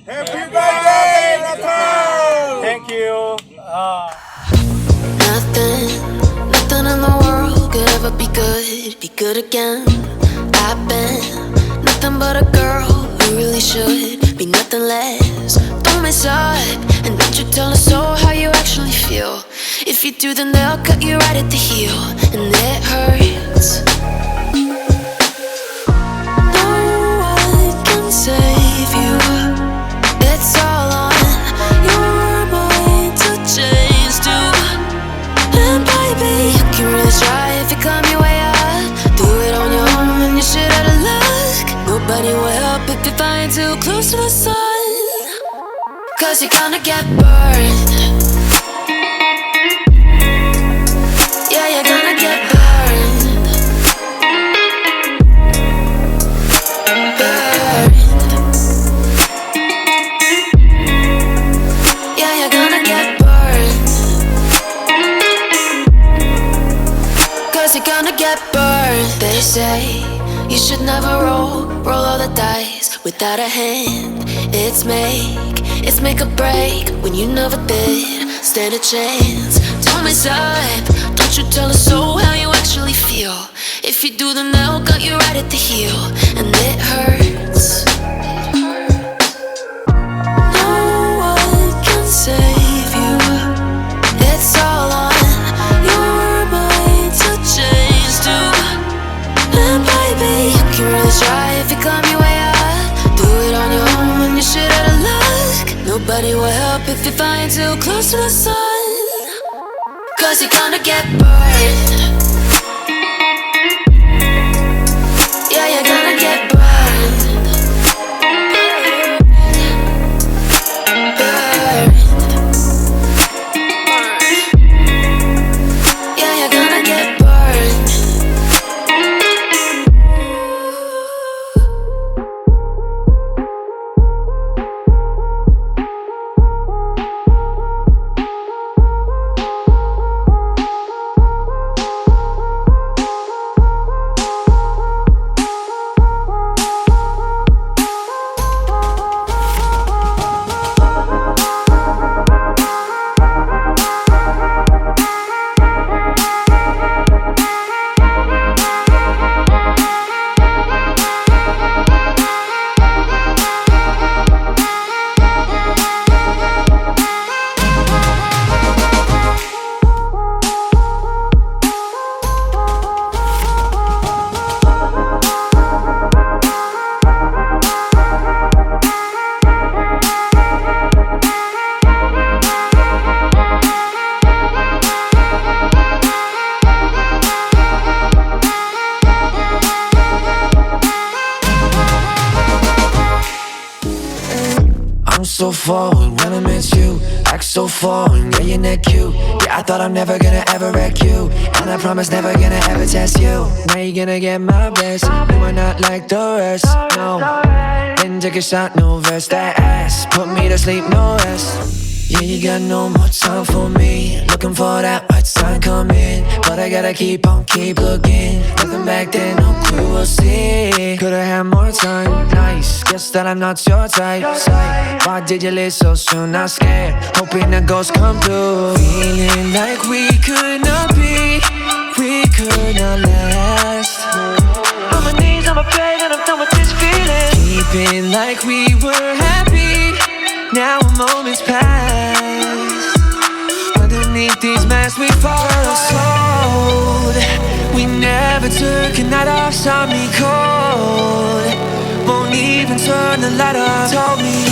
Happy birthday, Ratan! Thank you. Nothing in the world could ever be good again. I've been nothing but a girl who really should be nothing less. Don't mess up, and don't you tell us so how you actually feel. If you do, then they'll cut you right at the heel, and it hurts. No one can save you. It's all on your mind to change too. And baby, you can really try if you climb your way up. Do it on your own and you shit out of luck. Nobody will help if you're flying too close to the sun. 'Cause you're gonna get burned. Yeah, you're gonna get burned. Burned. Yeah, you're gonna get burned. 'Cause you're gonna get burned. They say you should never roll all the dice without a hand. It's make or break when you never did stand a chance. Don't mess up, don't you tell us so how you actually feel. If you do, then they'll cut you right at the heel, and it hurts. No one can save you. It's all on your mind to change too. And baby, you can really try if you climb your way up. Do it on your own when you shit out of luck. Nobody will help if you're flying too close to the sun. 'Cause you're gonna get burned. Yeah, you're gonna get burned. Burned. Yeah, you're gonna get burned. So forward when I met you, act so foreign, yeah, you're not cute. Yeah, I thought I'm never gonna ever wreck you, and I promise never gonna ever test you. Now you're gonna get my best, you are not like the rest, no. Then take a shot, no vest, that ass put me to sleep, no rest. Yeah, you got no more time for me, looking for that right sign coming, but I gotta keep looking. Looking back then, no clue, we'll see. Could've had more time, nice. Guess that I'm not your type. Why did you leave so soon? Not scared, hoping the ghosts come through. Feeling like we could not be, we could not last. On my knees, on my bed, and I'm done with this feeling. Keeping like we were happy, now a moment's past. Underneath these masks we fall cold. We never took a night off, saw me cold. Won't even turn the light off. Told me